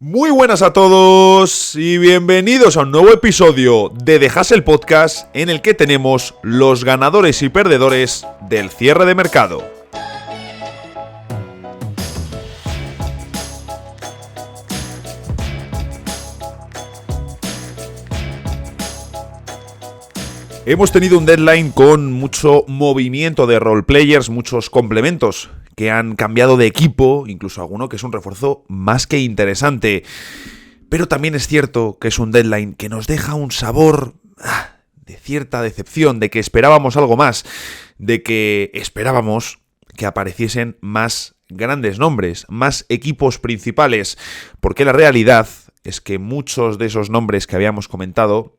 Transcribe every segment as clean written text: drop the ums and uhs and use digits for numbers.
Muy buenas a todos y bienvenidos a un nuevo episodio de The Hustle Podcast en el que tenemos los ganadores y perdedores del cierre de mercado. Hemos tenido un deadline con mucho movimiento de roleplayers, muchos complementos que han cambiado de equipo, incluso alguno que es un refuerzo más que interesante. Pero también es cierto que es un deadline que nos deja un sabor de cierta decepción, de que esperábamos algo más, de que esperábamos que apareciesen más grandes nombres, más equipos principales, porque la realidad es que muchos de esos nombres que habíamos comentado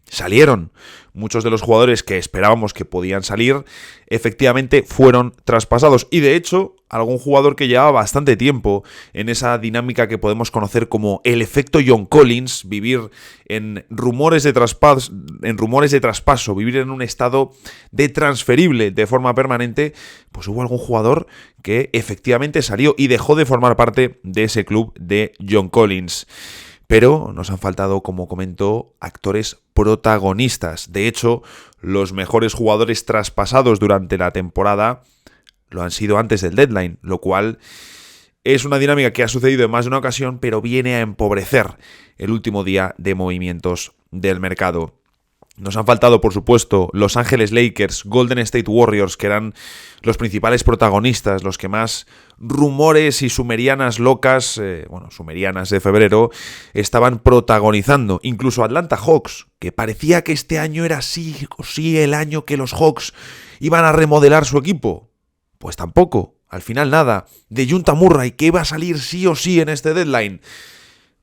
salieron. Muchos de los jugadores que esperábamos que podían salir, efectivamente fueron traspasados. Y de hecho, algún jugador que llevaba bastante tiempo en esa dinámica que podemos conocer como el efecto John Collins, vivir en rumores de traspaso, vivir en un estado de transferible de forma permanente, pues hubo algún jugador que efectivamente salió y dejó de formar parte de ese club de John Collins. Pero nos han faltado, como comentó, actores protagonistas. De hecho, los mejores jugadores traspasados durante la temporada lo han sido antes del deadline, lo cual es una dinámica que ha sucedido en más de una ocasión, pero viene a empobrecer el último día de movimientos del mercado. Nos han faltado, por supuesto, Los Ángeles Lakers, Golden State Warriors, que eran los principales protagonistas, los que más rumores y sumerianas locas, sumerianas de febrero, estaban protagonizando. Incluso Atlanta Hawks, que parecía que este año era sí o sí el año que los Hawks iban a remodelar su equipo. Pues tampoco, al final nada. DeJounte Murray, que iba a salir sí o sí en este deadline.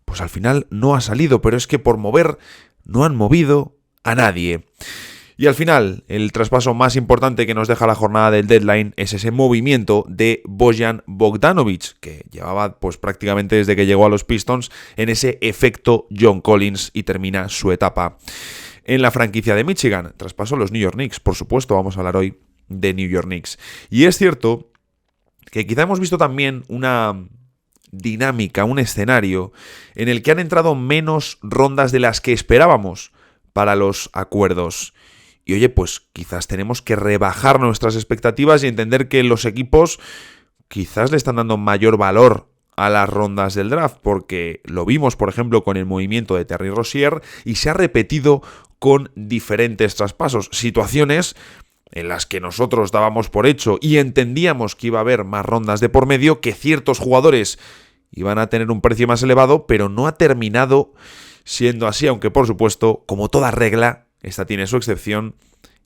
Pues al final no ha salido, pero es que por mover no han movido a nadie. Y al final, el traspaso más importante que nos deja la jornada del deadline es ese movimiento de Bojan Bogdanovic, que llevaba pues prácticamente desde que llegó a los Pistons en ese efecto John Collins y termina su etapa en la franquicia de Michigan. Traspaso a los New York Knicks, por supuesto, vamos a hablar hoy de New York Knicks. Y es cierto que quizá hemos visto también una dinámica, un escenario en el que han entrado menos rondas de las que esperábamos para los acuerdos. Y oye, pues quizás tenemos que rebajar nuestras expectativas y entender que los equipos quizás le están dando mayor valor a las rondas del draft, porque lo vimos, por ejemplo, con el movimiento de Terry Rozier y se ha repetido con diferentes traspasos, situaciones en las que nosotros dábamos por hecho y entendíamos que iba a haber más rondas de por medio, que ciertos jugadores iban a tener un precio más elevado, pero no ha terminado siendo así, aunque por supuesto, como toda regla, esta tiene su excepción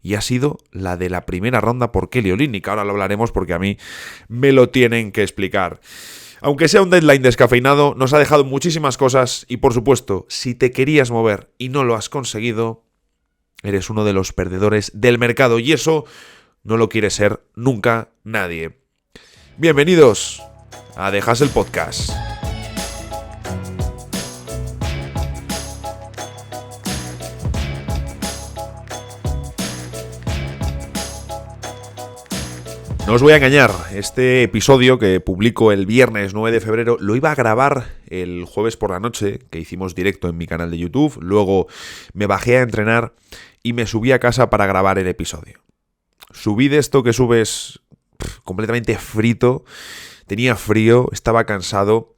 y ha sido la de la primera ronda por Kelly Olynyk. Ahora lo hablaremos porque a mí me lo tienen que explicar. Aunque sea un deadline descafeinado, nos ha dejado muchísimas cosas y por supuesto, si te querías mover y no lo has conseguido, eres uno de los perdedores del mercado y eso no lo quiere ser nunca nadie. Bienvenidos a The Hustle Podcast. No os voy a engañar, este episodio que publico el viernes 9 de febrero lo iba a grabar el jueves por la noche, que hicimos directo en mi canal de YouTube, luego me bajé a entrenar y me subí a casa para grabar el episodio. Subí de esto que subes completamente frito, tenía frío, estaba cansado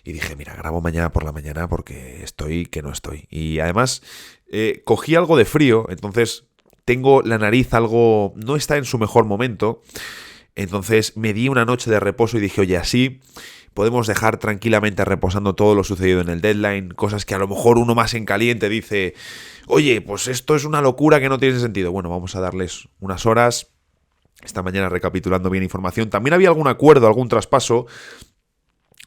y dije, mira, grabo mañana por la mañana porque estoy que no estoy. Y además cogí algo de frío, entonces tengo la nariz algo, no está en su mejor momento. Entonces me di una noche de reposo y dije, oye, así podemos dejar tranquilamente reposando todo lo sucedido en el deadline, cosas que a lo mejor uno más en caliente dice, oye, pues esto es una locura que no tiene sentido. Bueno, vamos a darles unas horas. Esta mañana recapitulando bien información. También había algún acuerdo, algún traspaso,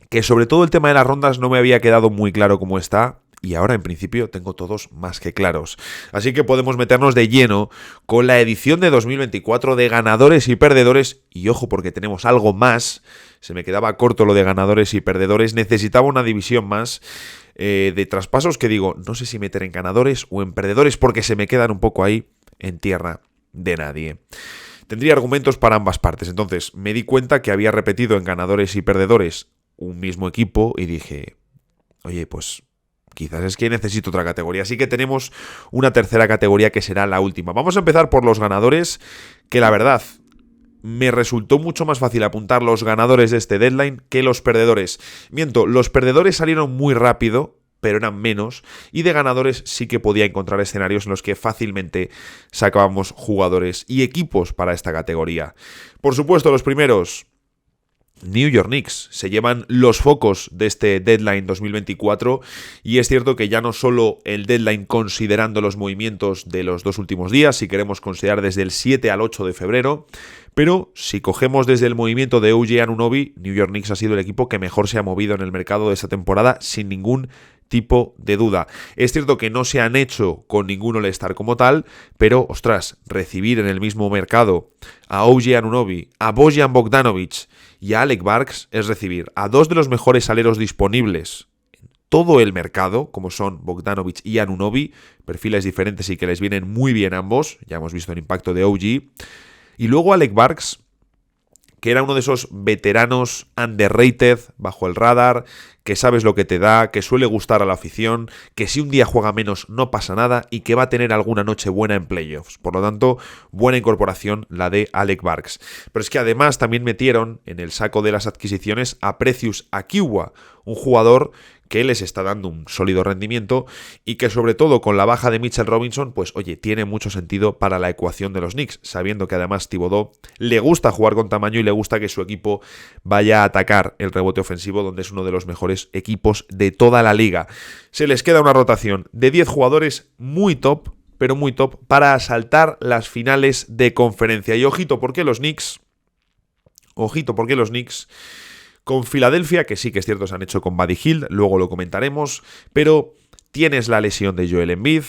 que sobre todo el tema de las rondas no me había quedado muy claro cómo está. Y ahora, en principio, tengo todos más que claros. Así que podemos meternos de lleno con la edición de 2024 de ganadores y perdedores. Y ojo, porque tenemos algo más. Se me quedaba corto lo de ganadores y perdedores. Necesitaba una división más de traspasos que digo, no sé si meter en ganadores o en perdedores porque se me quedan un poco ahí en tierra de nadie. Tendría argumentos para ambas partes. Entonces, me di cuenta que había repetido en ganadores y perdedores un mismo equipo y dije, oye, pues quizás es que necesito otra categoría. Así que tenemos una tercera categoría que será la última. Vamos a empezar por los ganadores, que la verdad me resultó mucho más fácil apuntar los ganadores de este deadline que los perdedores. Miento, los perdedores salieron muy rápido, pero eran menos, y de ganadores sí que podía encontrar escenarios en los que fácilmente sacábamos jugadores y equipos para esta categoría. Por supuesto, los primeros, New York Knicks, se llevan los focos de este deadline 2024, y es cierto que ya no solo el deadline considerando los movimientos de los dos últimos días, si queremos considerar desde el 7 al 8 de febrero, pero si cogemos desde el movimiento de OG Anunoby, New York Knicks ha sido el equipo que mejor se ha movido en el mercado de esta temporada, sin ningún tipo de duda. Es cierto que no se han hecho con ningún All-Star como tal, pero, ostras, recibir en el mismo mercado a OG Anunoby, a Bojan Bogdanovic y a Alec Burks es recibir a dos de los mejores aleros disponibles en todo el mercado, como son Bogdanovic y Anunoby, perfiles diferentes y que les vienen muy bien ambos, ya hemos visto el impacto de OG, y luego Alec Burks, que era uno de esos veteranos underrated, bajo el radar, que sabes lo que te da, que suele gustar a la afición, que si un día juega menos no pasa nada y que va a tener alguna noche buena en playoffs. Por lo tanto, buena incorporación la de Alec Burks. Pero es que además también metieron en el saco de las adquisiciones a Precious Achiuwa, un jugador que les está dando un sólido rendimiento y que sobre todo con la baja de Mitchell Robinson, pues oye, tiene mucho sentido para la ecuación de los Knicks, sabiendo que además Thibodeau le gusta jugar con tamaño y le gusta que su equipo vaya a atacar el rebote ofensivo, donde es uno de los mejores equipos de toda la liga. Se les queda una rotación de 10 jugadores muy top, pero muy top, para asaltar las finales de conferencia. Y ojito porque los Knicks, con Filadelfia, que sí que es cierto, se han hecho con Buddy Hield, luego lo comentaremos, pero tienes la lesión de Joel Embiid.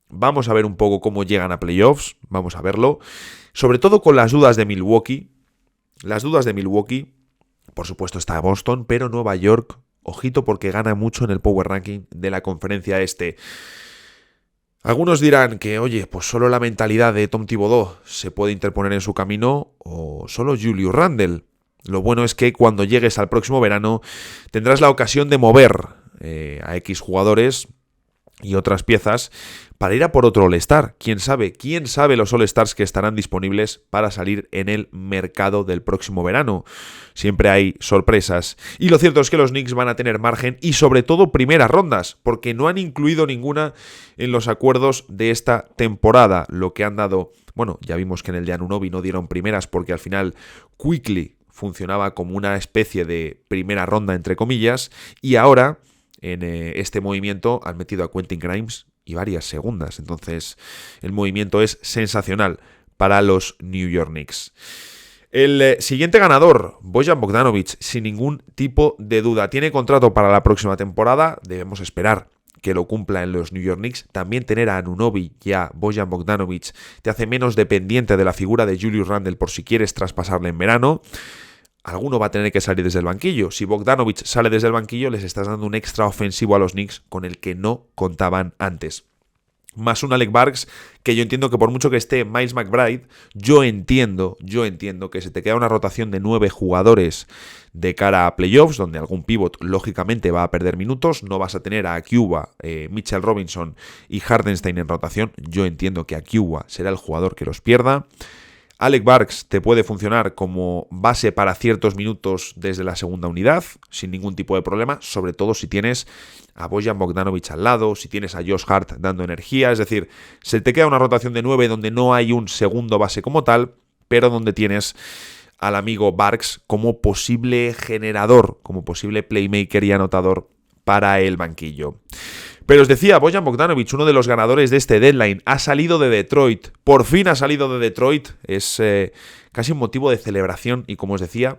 Vamos a ver un poco cómo llegan a playoffs, vamos a verlo. Sobre todo con las dudas de Milwaukee. Por supuesto está Boston, pero Nueva York, ojito porque gana mucho en el Power Ranking de la conferencia este. Algunos dirán que, oye, pues solo la mentalidad de Tom Thibodeau se puede interponer en su camino, o solo Julius Randle. Lo bueno es que cuando llegues al próximo verano tendrás la ocasión de mover a X jugadores y otras piezas para ir a por otro All-Star. ¿Quién sabe los All-Stars que estarán disponibles para salir en el mercado del próximo verano? Siempre hay sorpresas. Y lo cierto es que los Knicks van a tener margen y sobre todo primeras rondas, porque no han incluido ninguna en los acuerdos de esta temporada. Lo que han dado, bueno, ya vimos que en el de Anunoby no dieron primeras porque al final Quickly funcionaba como una especie de primera ronda, entre comillas, y ahora en este movimiento han metido a Quentin Grimes y varias segundas. Entonces el movimiento es sensacional para los New York Knicks. El siguiente ganador, Bojan Bogdanovic, sin ningún tipo de duda. Tiene contrato para la próxima temporada, debemos esperar que lo cumpla en los New York Knicks. También tener a Anunoby y a Bojan Bogdanovic te hace menos dependiente de la figura de Julius Randle por si quieres traspasarle en verano. Alguno va a tener que salir desde el banquillo. Si Bogdanovic sale desde el banquillo, les estás dando un extra ofensivo a los Knicks con el que no contaban antes. Más un Alec Burks, que yo entiendo que por mucho que esté Miles McBride, yo entiendo que se te queda una rotación de 9 jugadores de cara a playoffs, donde algún pivot lógicamente va a perder minutos. No vas a tener a Achiuwa, Mitchell Robinson y Hardenstein en rotación. Yo entiendo que Achiuwa será el jugador que los pierda. Alec Burks te puede funcionar como base para ciertos minutos desde la segunda unidad, sin ningún tipo de problema, sobre todo si tienes a Bojan Bogdanovic al lado, si tienes a Josh Hart dando energía, es decir, se te queda una rotación de 9 donde no hay un segundo base como tal, pero donde tienes al amigo Burks como posible generador, como posible playmaker y anotador para el banquillo. Pero os decía, Bojan Bogdanovic, uno de los ganadores de este deadline, ha salido de Detroit. Por fin ha salido de Detroit. Es casi un motivo de celebración. Y como os decía,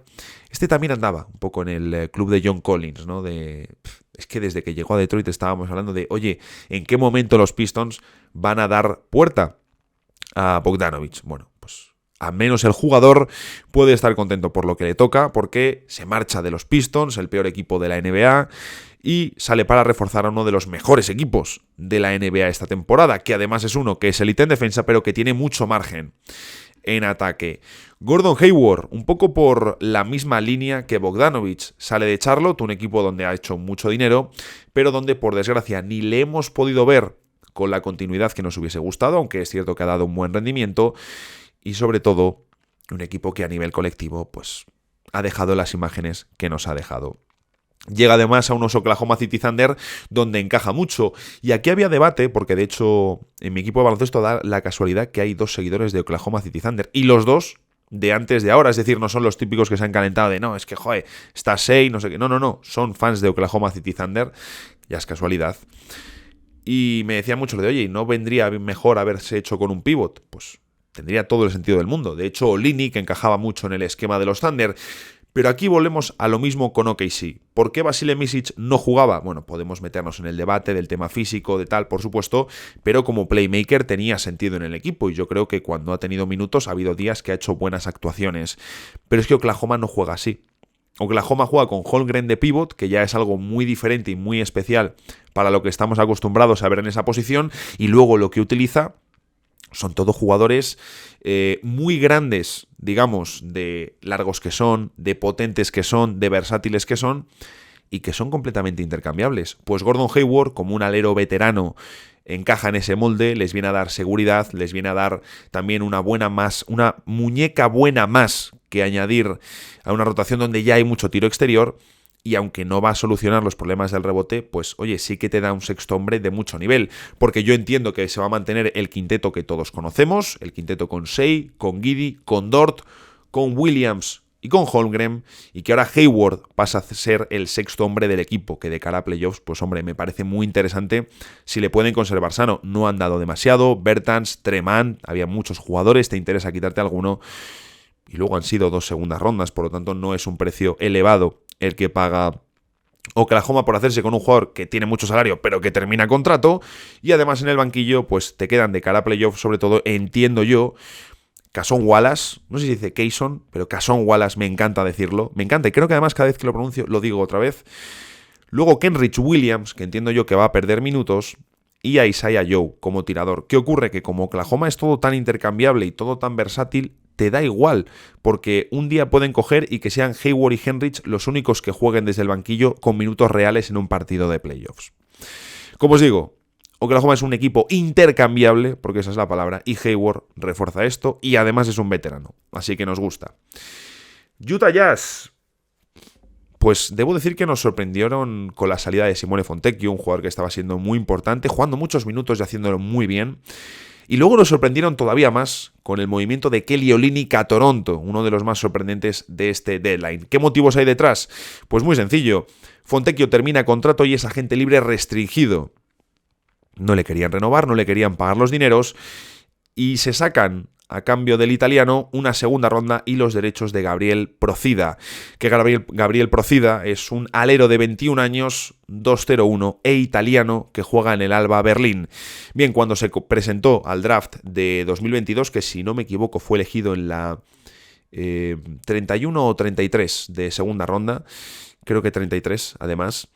este también andaba un poco en el club de John Collins, ¿no? Es que desde que llegó a Detroit estábamos hablando de, oye, ¿en qué momento los Pistons van a dar puerta a Bogdanovic? Bueno, pues al menos el jugador puede estar contento por lo que le toca, porque se marcha de los Pistons, el peor equipo de la NBA, y sale para reforzar a uno de los mejores equipos de la NBA esta temporada, que además es uno que es élite en defensa, pero que tiene mucho margen en ataque. Gordon Hayward, un poco por la misma línea que Bogdanovic, sale de Charlotte, un equipo donde ha hecho mucho dinero, pero donde por desgracia ni le hemos podido ver con la continuidad que nos hubiese gustado, aunque es cierto que ha dado un buen rendimiento, y sobre todo un equipo que a nivel colectivo pues ha dejado las imágenes que nos ha dejado. Llega además a unos Oklahoma City Thunder donde encaja mucho. Y aquí había debate, porque de hecho en mi equipo de baloncesto da la casualidad que hay 2 seguidores de Oklahoma City Thunder. Y los 2 de antes de ahora, es decir, no son los típicos que se han calentado de no, es que joder, está 6, no sé qué. No, son fans de Oklahoma City Thunder, ya es casualidad. Y me decían mucho de, oye, ¿no vendría mejor haberse hecho con un pivot? Pues tendría todo el sentido del mundo. De hecho, Olynyk encajaba mucho en el esquema de los Thunder. Pero aquí volvemos a lo mismo con OKC. ¿Por qué Vasilije Micic no jugaba? Bueno, podemos meternos en el debate del tema físico, de tal, por supuesto, pero como playmaker tenía sentido en el equipo y yo creo que cuando ha tenido minutos ha habido días que ha hecho buenas actuaciones. Pero es que Oklahoma no juega así. Oklahoma juega con Holmgren de pivot, que ya es algo muy diferente y muy especial para lo que estamos acostumbrados a ver en esa posición, y luego lo que utiliza son todos jugadores muy grandes, digamos, de largos que son, de potentes que son, de versátiles que son, y que son completamente intercambiables. Pues Gordon Hayward, como un alero veterano, encaja en ese molde, les viene a dar seguridad, les viene a dar también una muñeca buena más que añadir a una rotación donde ya hay mucho tiro exterior. Y aunque no va a solucionar los problemas del rebote, pues oye, sí que te da un sexto hombre de mucho nivel. Porque yo entiendo que se va a mantener el quinteto que todos conocemos, el quinteto con Shea, con Giddey, con Dort, con Williams y con Holmgren, y que ahora Hayward pasa a ser el sexto hombre del equipo, que de cara a playoffs, pues hombre, me parece muy interesante si le pueden conservar sano. No han dado demasiado, Bertans, Tremant, había muchos jugadores, te interesa quitarte alguno, y luego han sido 2 segundas rondas, por lo tanto no es un precio elevado el que paga Oklahoma por hacerse con un jugador que tiene mucho salario pero que termina contrato, y además en el banquillo pues te quedan de cara a playoffs, sobre todo entiendo yo, Cason Wallace, no sé si dice Cason, pero Cason Wallace, me encanta decirlo, me encanta, y creo que además cada vez que lo pronuncio lo digo otra vez. Luego Kenrich Williams, que entiendo yo que va a perder minutos, y a Isaiah Joe como tirador. ¿Qué ocurre? Que como Oklahoma es todo tan intercambiable y todo tan versátil, te da igual, porque un día pueden coger y que sean Hayward y Henrich los únicos que jueguen desde el banquillo con minutos reales en un partido de playoffs. Como os digo, Oklahoma es un equipo intercambiable, porque esa es la palabra, y Hayward refuerza esto, y además es un veterano, así que nos gusta. Utah Jazz, pues debo decir que nos sorprendieron con la salida de Simone Fontecchio, un jugador que estaba siendo muy importante, jugando muchos minutos y haciéndolo muy bien. Y luego nos sorprendieron todavía más con el movimiento de Kelly Olynyk a Toronto, uno de los más sorprendentes de este deadline. ¿Qué motivos hay detrás? Pues muy sencillo. Fontecchio termina contrato y es agente libre restringido. No le querían renovar, no le querían pagar los dineros y se sacan a cambio del italiano una segunda ronda y los derechos de Gabriel Procida. Que Gabriel Procida es un alero de 21 años, 2'01", e italiano que juega en el Alba Berlín. Bien, cuando se presentó al draft de 2022, que si no me equivoco fue elegido en la 31 o 33 de segunda ronda, creo que 33 además,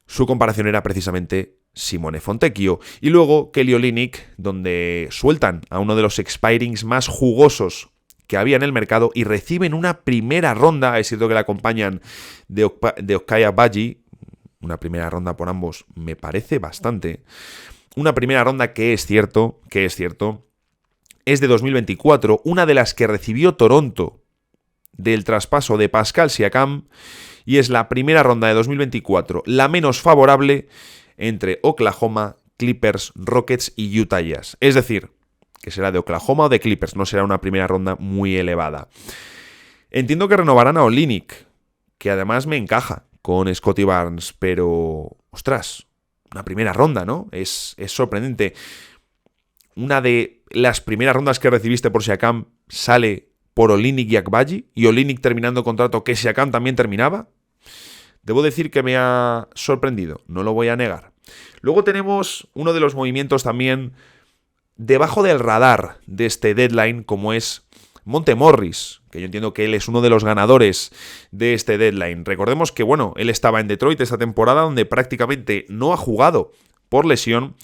su comparación era precisamente Simone Fontecchio. Y luego Kelly Olynyk, donde sueltan a uno de los expirings más jugosos que había en el mercado y reciben una primera ronda, es cierto que la acompañan de Okaya Baji, una primera ronda por ambos me parece bastante, una primera ronda que es cierto, es de 2024, una de las que recibió Toronto del traspaso de Pascal Siakam, y es la primera ronda de 2024, la menos favorable entre Oklahoma, Clippers, Rockets y Utah Jazz. Es decir, que será de Oklahoma o de Clippers, no será una primera ronda muy elevada. Entiendo que renovarán a Olynyk, que además me encaja con Scottie Barnes, pero, ostras, una primera ronda, ¿no? Es sorprendente. Una de las primeras rondas que recibiste por Siakam sale por Olynyk y Agbaji, y Olynyk terminando contrato que Siakam también terminaba. Debo decir que me ha sorprendido, no lo voy a negar. Luego tenemos uno de los movimientos también debajo del radar de este deadline, como es Monte Morris, que yo entiendo que él es uno de los ganadores de este deadline. Recordemos que, bueno, él estaba en Detroit esta temporada donde prácticamente no ha jugado por lesión,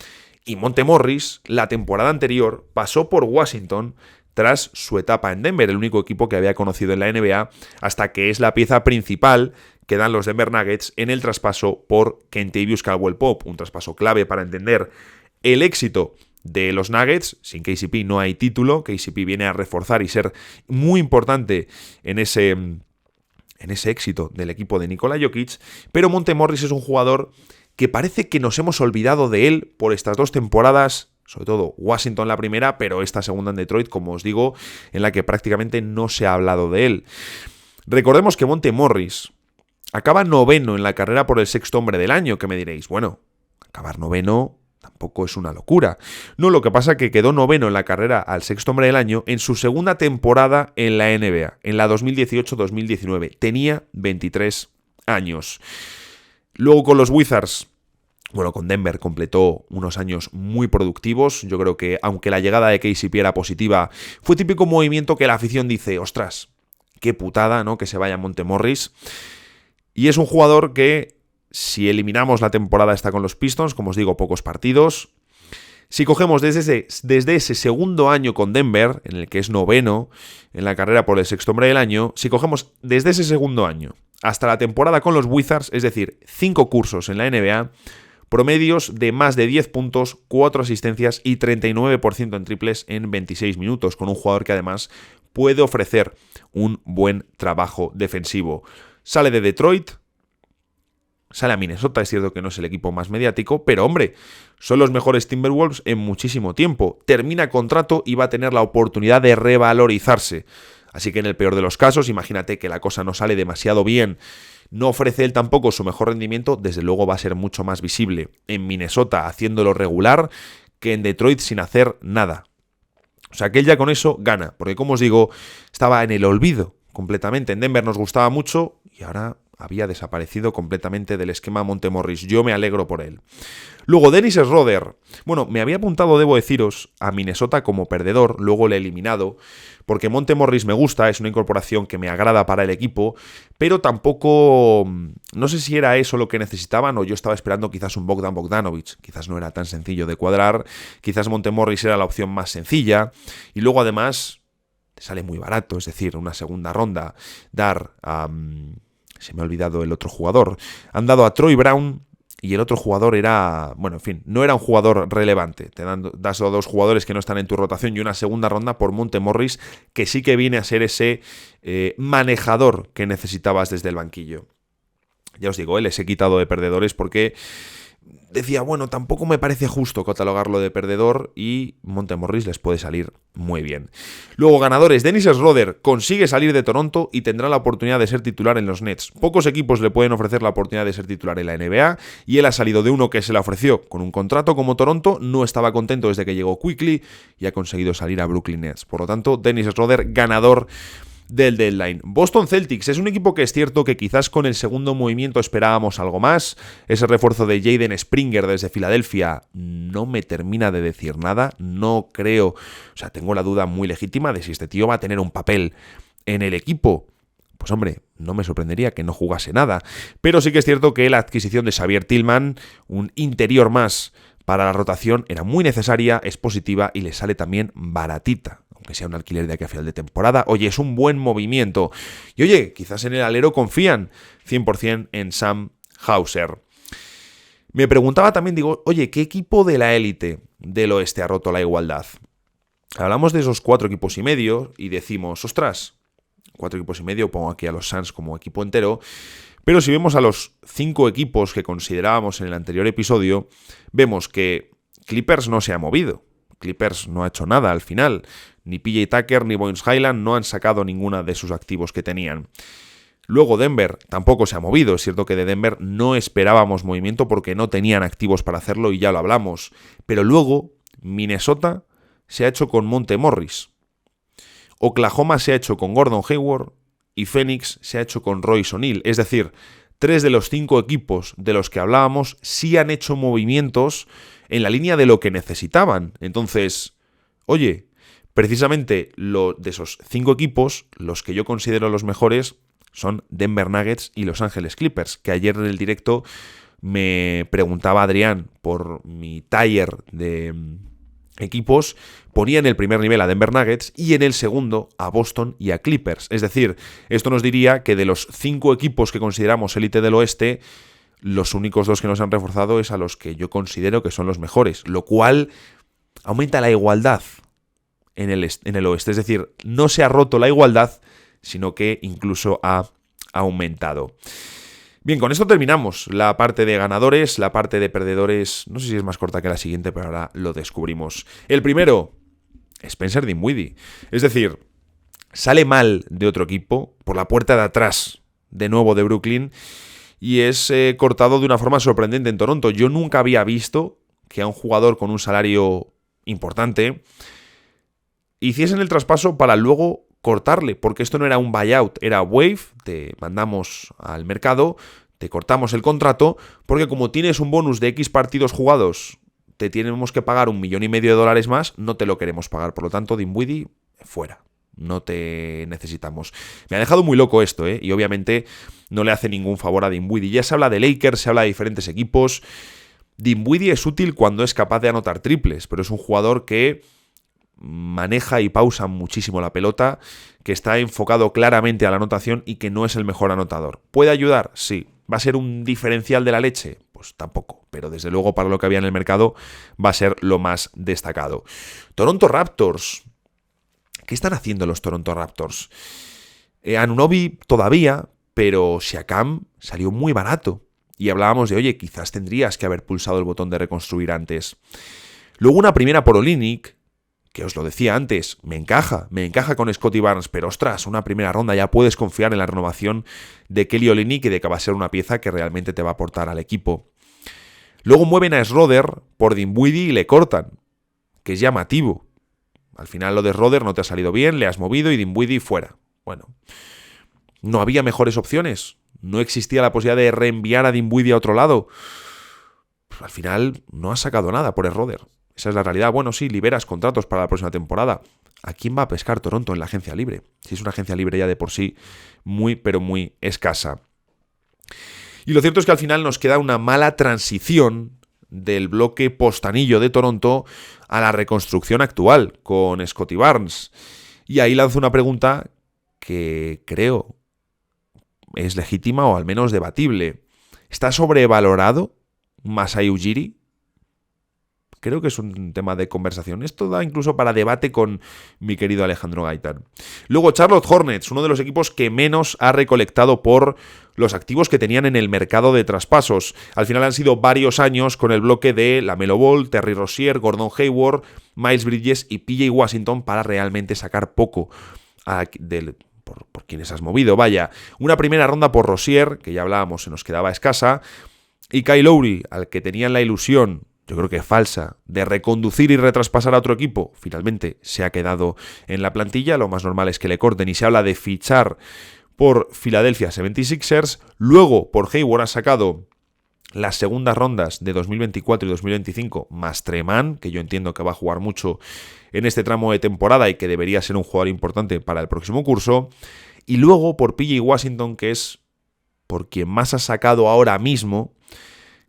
y Monte Morris, la temporada anterior, pasó por Washington, tras su etapa en Denver, el único equipo que había conocido en la NBA, hasta que es la pieza principal que dan los Denver Nuggets en el traspaso por Kentavious Caldwell-Pope, un traspaso clave para entender el éxito de los Nuggets. Sin KCP no hay título, KCP viene a reforzar y ser muy importante en ese éxito del equipo de Nikola Jokic, pero Monte Morris es un jugador que parece que nos hemos olvidado de él por estas 2 temporadas, sobre todo Washington la primera, pero esta segunda en Detroit, como os digo, en la que prácticamente no se ha hablado de él. Recordemos que Monte Morris acaba 9º en la carrera por el 6º hombre del año, que me diréis, bueno, acabar 9º tampoco es una locura. No, lo que pasa es que quedó 9º en la carrera al 6º hombre del año en su segunda temporada en la NBA, en la 2018-2019. Tenía 23 años. Luego con los Wizards, con Denver completó unos años muy productivos. Yo creo que, aunque la llegada de KCP era positiva, fue típico movimiento que la afición dice, ostras, qué putada, ¿no?, que se vaya Monte Morris. Y es un jugador que, si eliminamos la temporada esta con los Pistons, como os digo, pocos partidos. Si cogemos desde ese segundo año con Denver, en el que es 9º en la carrera por el 6º hombre del año, si cogemos desde ese segundo año hasta la temporada con los Wizards, es decir, 5 cursos en la NBA, promedios de más de 10 puntos, 4 asistencias y 39% en triples en 26 minutos, con un jugador que además puede ofrecer un buen trabajo defensivo. Sale de Detroit, sale a Minnesota, es cierto que no es el equipo más mediático, pero hombre, son los mejores Timberwolves en muchísimo tiempo. Termina contrato y va a tener la oportunidad de revalorizarse. Así que en el peor de los casos, imagínate que la cosa no sale demasiado bien, no ofrece él tampoco su mejor rendimiento, desde luego va a ser mucho más visible en Minnesota haciéndolo regular que en Detroit sin hacer nada. O sea que él ya con eso gana, porque como os digo, estaba en el olvido completamente. En Denver nos gustaba mucho y ahora había desaparecido completamente del esquema Monte Morris. Yo me alegro por él. Luego, Dennis Schroeder. Me había apuntado, debo deciros, a Minnesota como perdedor, luego le he eliminado, porque Monte Morris me gusta, es una incorporación que me agrada para el equipo, pero tampoco, no sé si era eso lo que necesitaban o yo estaba esperando quizás un Bogdan Bogdanovic. Quizás no era tan sencillo de cuadrar, quizás Monte Morris era la opción más sencilla, y luego además sale muy barato, es decir, una segunda ronda, dar a... se me ha olvidado el otro jugador. Han dado a Troy Brown y el otro jugador era... no era un jugador relevante. Das a 2 jugadores que no están en tu rotación y una segunda ronda por Monte Morris, que sí que viene a ser ese manejador que necesitabas desde el banquillo. Ya os digo, les he quitado de perdedores porque... decía, tampoco me parece justo catalogarlo de perdedor y Monte Morris les puede salir muy bien. Luego, ganadores, Dennis Schroeder consigue salir de Toronto y tendrá la oportunidad de ser titular en los Nets. Pocos equipos le pueden ofrecer la oportunidad de ser titular en la NBA y él ha salido de uno que se le ofreció con un contrato como Toronto, no estaba contento desde que llegó Quickly y ha conseguido salir a Brooklyn Nets. Por lo tanto, Dennis Schroeder, ganador del deadline. Boston Celtics es un equipo que es cierto que quizás con el segundo movimiento esperábamos algo más. Ese refuerzo de Jaden Springer desde Filadelfia no me termina de decir nada. No creo, tengo la duda muy legítima de si este tío va a tener un papel en el equipo. Pues hombre, no me sorprendería que no jugase nada. Pero sí que es cierto que la adquisición de Xavier Tillman, un interior más para la rotación, era muy necesaria, es positiva y le sale también baratita. Aunque sea un alquiler de aquí a final de temporada, oye, es un buen movimiento. Y oye, quizás en el alero confían 100% en Sam Hauser. Me preguntaba también, digo, oye, ¿qué equipo de la élite del oeste ha roto la igualdad? Hablamos de esos 4 equipos y medio y decimos, ostras, 4 equipos y medio, pongo aquí a los Suns como equipo entero, pero si vemos a los 5 equipos que considerábamos en el anterior episodio, vemos que Clippers no se ha movido. Clippers no ha hecho nada al final. Ni PJ Tucker ni Bones Highland no han sacado ninguna de sus activos que tenían. Luego Denver tampoco se ha movido. Es cierto que de Denver no esperábamos movimiento porque no tenían activos para hacerlo y ya lo hablamos. Pero luego Minnesota se ha hecho con Monte Morris. Oklahoma se ha hecho con Gordon Hayward y Phoenix se ha hecho con Royce O'Neal. Es decir, 3 de los 5 equipos de los que hablábamos sí han hecho movimientos en la línea de lo que necesitaban. Entonces, oye, precisamente de esos 5 equipos, los que yo considero los mejores son Denver Nuggets y Los Ángeles Clippers, que ayer en el directo me preguntaba Adrián por mi taller de equipos ponían en el primer nivel a Denver Nuggets y en el segundo a Boston y a Clippers. Es decir, esto nos diría que de los 5 equipos que consideramos élite del oeste, los únicos 2 que nos han reforzado es a los que yo considero que son los mejores, lo cual aumenta la igualdad en el oeste. Es decir, no se ha roto la igualdad, sino que incluso ha aumentado. Bien, con esto terminamos la parte de ganadores. La parte de perdedores, no sé si es más corta que la siguiente, pero ahora lo descubrimos. El primero, Spencer Dinwiddie. Es decir, sale mal de otro equipo, por la puerta de atrás, de nuevo de Brooklyn, y es cortado de una forma sorprendente en Toronto. Yo nunca había visto que a un jugador con un salario importante hiciesen el traspaso para luego cortarle, porque esto no era un buyout, era wave, te mandamos al mercado, te cortamos el contrato, porque como tienes un bonus de X partidos jugados, te tenemos que pagar $1,5 millones más, no te lo queremos pagar, por lo tanto, Dinwiddie, fuera, no te necesitamos. Me ha dejado muy loco esto, y obviamente no le hace ningún favor a Dinwiddie. Ya se habla de Lakers, se habla de diferentes equipos. Dinwiddie es útil cuando es capaz de anotar triples, pero es un jugador que maneja y pausa muchísimo la pelota, que está enfocado claramente a la anotación y que no es el mejor anotador. ¿Puede ayudar? Sí. ¿Va a ser un diferencial de la leche? Pues tampoco, pero desde luego para lo que había en el mercado va a ser lo más destacado. Toronto Raptors. ¿Qué están haciendo los Toronto Raptors? Anunoby todavía, pero Siakam salió muy barato. Y hablábamos de, oye, quizás tendrías que haber pulsado el botón de reconstruir antes. Luego una primera por Olynyk, que os lo decía antes, me encaja con Scottie Barnes, pero ostras, una primera ronda ya puedes confiar en la renovación de Kelly Olynyk y de que va a ser una pieza que realmente te va a aportar al equipo. Luego mueven a Schroeder por Dinwiddie y le cortan, que es llamativo. Al final lo de Schroeder no te ha salido bien, le has movido y Dinwiddie fuera. Bueno, ¿no había mejores opciones? ¿No existía la posibilidad de reenviar a Dinwiddie a otro lado? Pues al final no has sacado nada por Schroeder. Esa es la realidad. Bueno, sí, liberas contratos para la próxima temporada. ¿A quién va a pescar Toronto en la agencia libre? Si es una agencia libre ya de por sí muy, pero muy escasa. Y lo cierto es que al final nos queda una mala transición del bloque postanillo de Toronto a la reconstrucción actual con Scottie Barnes. Y ahí lanzo una pregunta que creo es legítima o al menos debatible. ¿Está sobrevalorado Masai Ujiri? Creo que es un tema de conversación. Esto da incluso para debate con mi querido Alejandro Gaitán. Luego Charlotte Hornets, uno de los equipos que menos ha recolectado por los activos que tenían en el mercado de traspasos. Al final han sido varios años con el bloque de LaMelo Ball, Terry Rozier, Gordon Hayward, Miles Bridges y PJ Washington para realmente sacar poco por quienes has movido. Vaya, una primera ronda por Rozier, que ya hablábamos, se nos quedaba escasa, y Kyle Lowry, al que tenían la ilusión, yo creo que falsa, de reconducir y retraspasar a otro equipo, finalmente se ha quedado en la plantilla. Lo más normal es que le corten y se habla de fichar por Philadelphia 76ers. Luego, por Hayward ha sacado las segundas rondas de 2024 y 2025, más Treman, que yo entiendo que va a jugar mucho en este tramo de temporada y que debería ser un jugador importante para el próximo curso. Y luego por PJ Washington, que es por quien más ha sacado ahora mismo,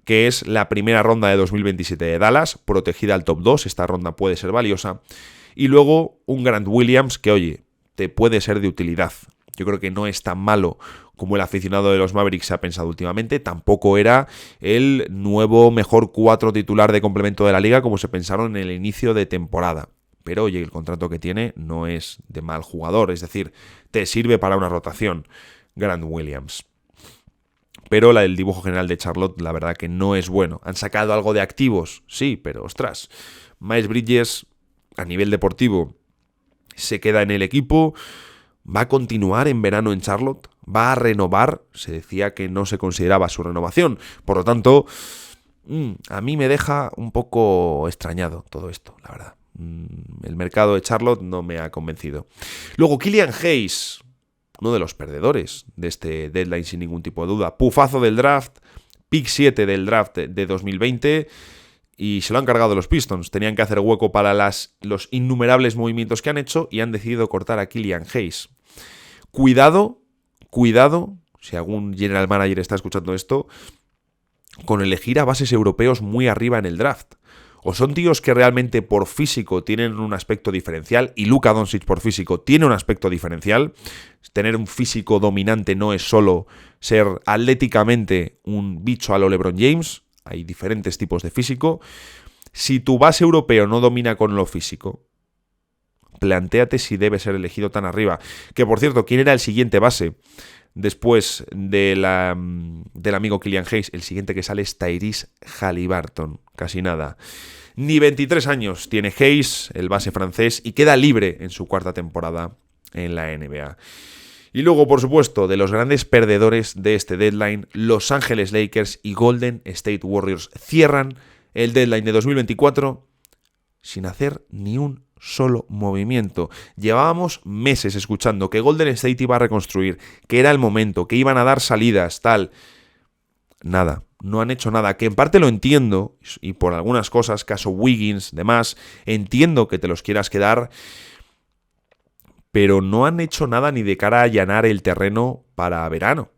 que es la primera ronda de 2027 de Dallas, protegida al top 2, esta ronda puede ser valiosa, y luego un Grant Williams que, oye, te puede ser de utilidad. Yo creo que no es tan malo como el aficionado de los Mavericks se ha pensado últimamente, tampoco era el nuevo mejor 4 titular de complemento de la liga como se pensaron en el inicio de temporada. Pero, oye, el contrato que tiene no es de mal jugador, es decir, te sirve para una rotación, Grant Williams. Pero el dibujo general de Charlotte, la verdad que no es bueno. ¿Han sacado algo de activos? Sí, pero ostras. Miles Bridges, a nivel deportivo, se queda en el equipo. ¿Va a continuar en verano en Charlotte? ¿Va a renovar? Se decía que no se consideraba su renovación. Por lo tanto, a mí me deja un poco extrañado todo esto, la verdad. El mercado de Charlotte no me ha convencido. Luego, Killian Hayes, uno de los perdedores de este deadline sin ningún tipo de duda. Pufazo del draft, pick 7 del draft de 2020 y se lo han cargado los Pistons. Tenían que hacer hueco para los innumerables movimientos que han hecho y han decidido cortar a Killian Hayes. Cuidado, si algún general manager está escuchando esto, con elegir a bases europeos muy arriba en el draft. O son tíos que realmente por físico tienen un aspecto diferencial, y Luka Doncic por físico tiene un aspecto diferencial. Tener un físico dominante no es solo ser atléticamente un bicho a lo LeBron James, hay diferentes tipos de físico. Si tu base europeo no domina con lo físico, plantéate si debe ser elegido tan arriba. Que por cierto, ¿quién era el siguiente base después del amigo Killian Hayes? El siguiente que sale es Tyrese Haliburton, casi nada. Ni 23 años tiene Hayes, el base francés, y queda libre en su cuarta temporada en la NBA. Y luego, por supuesto, de los grandes perdedores de este deadline, Los Ángeles Lakers y Golden State Warriors cierran el deadline de 2024 sin hacer ni un solo movimiento. Llevábamos meses escuchando que Golden State iba a reconstruir, que era el momento, que iban a dar salidas, tal. Nada, no han hecho nada, que en parte lo entiendo, y por algunas cosas, caso Wiggins, demás, entiendo que te los quieras quedar, pero no han hecho nada ni de cara a allanar el terreno para verano.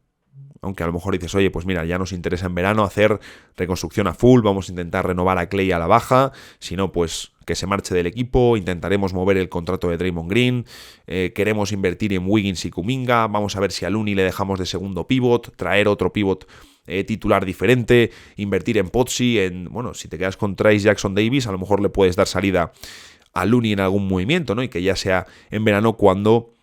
Aunque a lo mejor dices, oye, pues mira, ya nos interesa en verano hacer reconstrucción a full, vamos a intentar renovar a Clay a la baja, si no, pues que se marche del equipo, intentaremos mover el contrato de Draymond Green, queremos invertir en Wiggins y Kuminga, vamos a ver si a Looney le dejamos de segundo pivot, traer otro pivot titular diferente, invertir en Potsy, bueno, si te quedas con Trayce Jackson-Davis, a lo mejor le puedes dar salida a Looney en algún movimiento, ¿no? Y que ya sea en verano cuando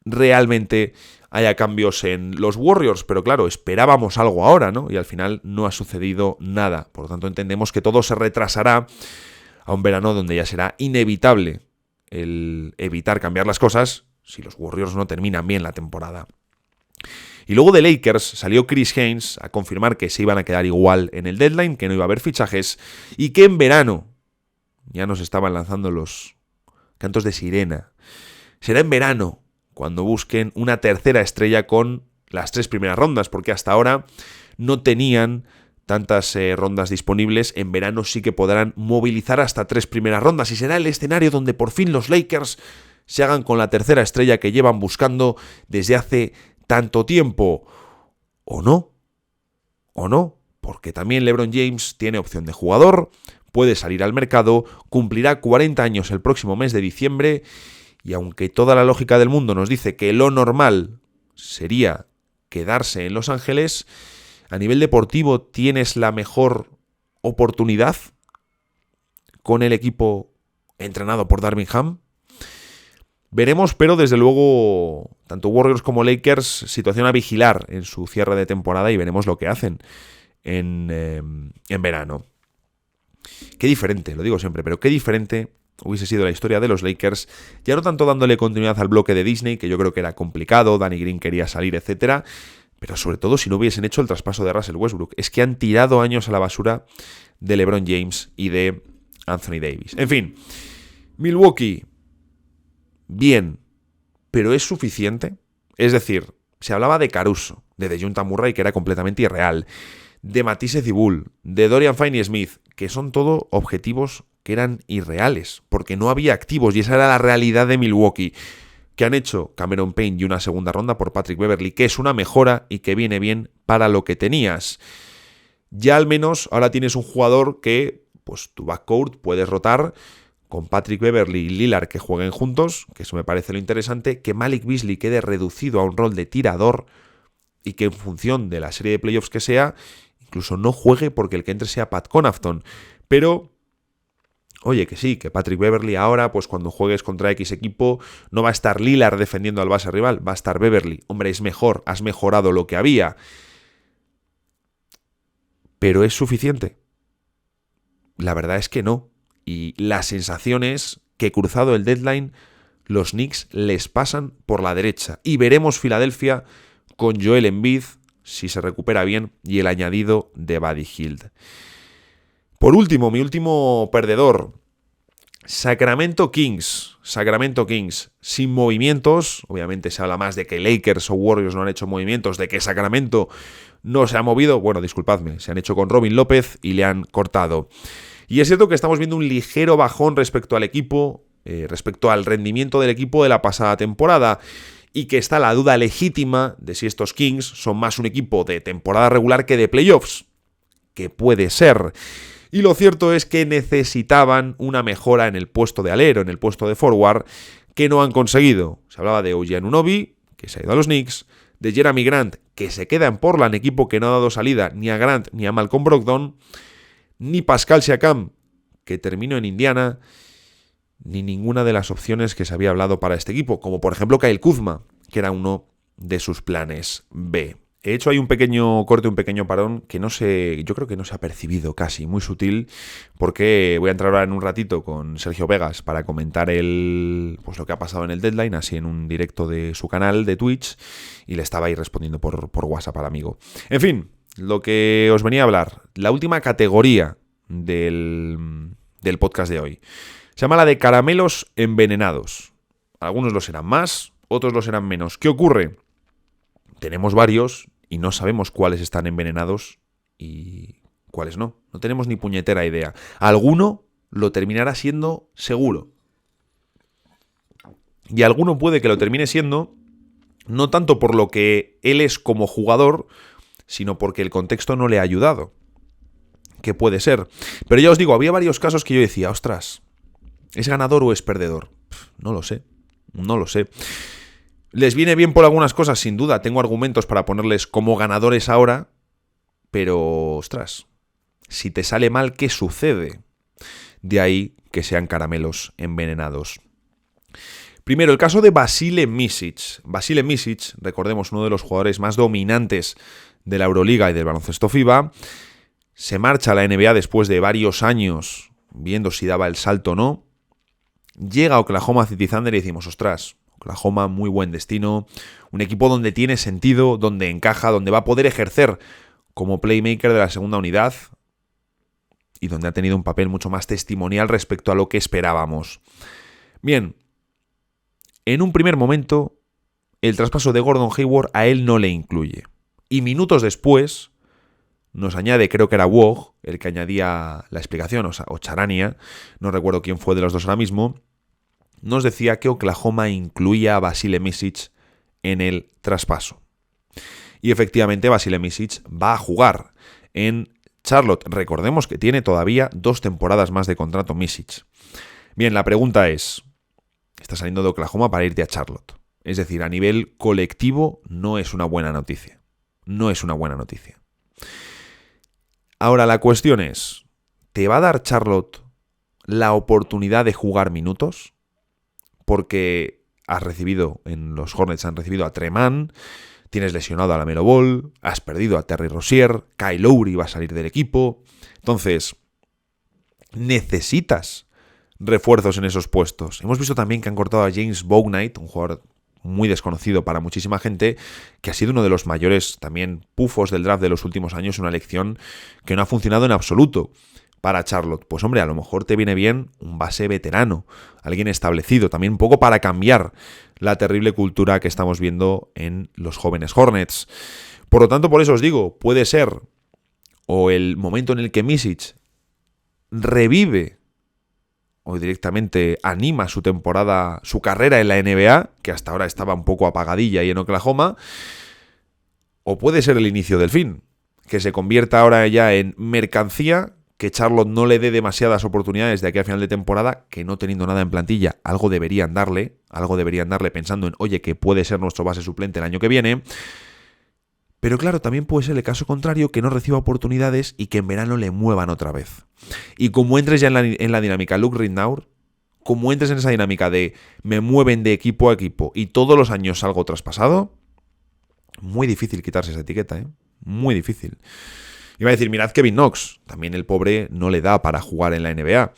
realmente haya cambios en los Warriors, pero claro, esperábamos algo ahora, ¿no? Y al final no ha sucedido nada. Por lo tanto, entendemos que todo se retrasará a un verano donde ya será inevitable el evitar cambiar las cosas si los Warriors no terminan bien la temporada. Y luego de Lakers salió Chris Haynes a confirmar que se iban a quedar igual en el deadline, que no iba a haber fichajes y que en verano ya nos estaban lanzando los cantos de sirena. Será en verano cuando busquen una tercera estrella con las 3 primeras rondas, porque hasta ahora no tenían tantas rondas disponibles. En verano sí que podrán movilizar hasta 3 primeras rondas y será el escenario donde por fin los Lakers se hagan con la tercera estrella que llevan buscando desde hace tanto tiempo. ¿O no? ¿O no? Porque también LeBron James tiene opción de jugador, puede salir al mercado, cumplirá 40 años el próximo mes de diciembre. Y aunque toda la lógica del mundo nos dice que lo normal sería quedarse en Los Ángeles, a nivel deportivo tienes la mejor oportunidad con el equipo entrenado por Darvin Ham. Veremos, pero desde luego, tanto Warriors como Lakers, situación a vigilar en su cierre de temporada y veremos lo que hacen en verano. Qué diferente, lo digo siempre, pero qué diferente hubiese sido la historia de los Lakers, ya no tanto dándole continuidad al bloque de Disney, que yo creo que era complicado, Danny Green quería salir, etcétera, pero sobre todo si no hubiesen hecho el traspaso de Russell Westbrook. Es que han tirado años a la basura de LeBron James y de Anthony Davis. En fin, Milwaukee, bien, pero ¿es suficiente? Es decir, se hablaba de Caruso, de DeJounte Murray, que era completamente irreal, de Matisse Thybulle, de Dorian Finney-Smith, que son todo objetivos que eran irreales, porque no había activos y esa era la realidad de Milwaukee. Que han hecho Cameron Payne y una segunda ronda por Patrick Beverley, que es una mejora y que viene bien para lo que tenías. Ya al menos ahora tienes un jugador que, pues tu backcourt puedes rotar con Patrick Beverley y Lillard que jueguen juntos, que eso me parece lo interesante, que Malik Beasley quede reducido a un rol de tirador y que en función de la serie de playoffs que sea, incluso no juegue porque el que entre sea Pat Connaughton. Pero oye, que sí, que Patrick Beverley ahora, pues cuando juegues contra X equipo, no va a estar Lillard defendiendo al base rival, va a estar Beverley. Hombre, es mejor, has mejorado lo que había. ¿Pero es suficiente? La verdad es que no. Y la sensación es que cruzado el deadline, los Knicks les pasan por la derecha. Y veremos Filadelfia con Joel Embiid, si se recupera bien, y el añadido de Buddy Hield. Por último, mi último perdedor, Sacramento Kings, sin movimientos. Obviamente se habla más de que Lakers o Warriors no han hecho movimientos, de que Sacramento no se ha movido. Bueno, disculpadme, se han hecho con Robin López y le han cortado. Y es cierto que estamos viendo un ligero bajón respecto al equipo, respecto al rendimiento del equipo de la pasada temporada, y que está la duda legítima de si estos Kings son más un equipo de temporada regular que de playoffs, que puede ser. Y lo cierto es que necesitaban una mejora en el puesto de alero, en el puesto de forward, que no han conseguido. Se hablaba de OG Anunoby, que se ha ido a los Knicks, de Jeremy Grant, que se queda en Portland, equipo que no ha dado salida ni a Grant ni a Malcolm Brogdon, ni Pascal Siakam, que terminó en Indiana, ni ninguna de las opciones que se había hablado para este equipo, como por ejemplo Kyle Kuzma, que era uno de sus planes B. He hecho ahí un pequeño corte, un pequeño parón que yo creo que no se ha percibido casi, muy sutil, porque voy a entrar ahora en un ratito con Sergio Vegas para comentar pues lo que ha pasado en el deadline, así en un directo de su canal de Twitch, y le estaba ahí respondiendo por WhatsApp al amigo. En fin, lo que os venía a hablar, la última categoría del podcast de hoy, se llama la de caramelos envenenados. Algunos lo serán más, otros lo serán menos. ¿Qué ocurre? Tenemos varios y no sabemos cuáles están envenenados y cuáles no. No tenemos ni puñetera idea. Alguno lo terminará siendo seguro. Y alguno puede que lo termine siendo no tanto por lo que él es como jugador, sino porque el contexto no le ha ayudado. Que puede ser. Pero ya os digo, había varios casos que yo decía, ostras, ¿es ganador o es perdedor? No lo sé. No lo sé. Les viene bien por algunas cosas, sin duda. Tengo argumentos para ponerles como ganadores ahora. Pero, ostras, si te sale mal, ¿qué sucede? De ahí que sean caramelos envenenados. Primero, el caso de Vasilije Micić. Vasilije Micić, recordemos, uno de los jugadores más dominantes de la Euroliga y del baloncesto FIBA, se marcha a la NBA después de varios años viendo si daba el salto o no. Llega a Oklahoma City Thunder y decimos, ostras, Oklahoma, muy buen destino, un equipo donde tiene sentido, donde encaja, donde va a poder ejercer como playmaker de la segunda unidad y donde ha tenido un papel mucho más testimonial respecto a lo que esperábamos. Bien, en un primer momento, el traspaso de Gordon Hayward a él no le incluye. Y minutos después, nos añade, creo que era Woj, el que añadía la explicación, o Charania, no recuerdo quién fue de los dos ahora mismo, nos decía que Oklahoma incluía a Vasilije Micić en el traspaso. Y efectivamente Vasilije Micić va a jugar en Charlotte. Recordemos que tiene todavía 2 temporadas más de contrato Micić. Bien, la pregunta es, está saliendo de Oklahoma para irte a Charlotte. Es decir, a nivel colectivo no es una buena noticia. No es una buena noticia. Ahora la cuestión es, ¿te va a dar Charlotte la oportunidad de jugar minutos? Porque en los Hornets han recibido a Tremán, tienes lesionado a LaMelo Ball, has perdido a Terry Rozier, Kyle Lowry va a salir del equipo. Entonces, necesitas refuerzos en esos puestos. Hemos visto también que han cortado a James Bouknight, un jugador muy desconocido para muchísima gente, que ha sido uno de los mayores también pufos del draft de los últimos años, una elección que no ha funcionado en absoluto para Charlotte. Pues hombre, a lo mejor te viene bien un base veterano, alguien establecido, también un poco para cambiar la terrible cultura que estamos viendo en los jóvenes Hornets. Por lo tanto, por eso os digo, puede ser o el momento en el que Micić revive o directamente anima su temporada, su carrera en la NBA, que hasta ahora estaba un poco apagadilla ahí en Oklahoma, o puede ser el inicio del fin, que se convierta ahora ya en mercancía, que Charlotte no le dé demasiadas oportunidades de aquí a final de temporada, que no teniendo nada en plantilla, algo deberían darle pensando en, oye, que puede ser nuestro base suplente el año que viene. Pero claro, también puede ser el caso contrario, que no reciba oportunidades y que en verano le muevan otra vez. Y como entres ya en la dinámica Luke Ridnour, como entres en esa dinámica de me mueven de equipo a equipo y todos los años salgo traspasado, muy difícil quitarse esa etiqueta, ¿eh? Muy difícil. Iba a decir, mirad Kevin Knox, también el pobre no le da para jugar en la NBA.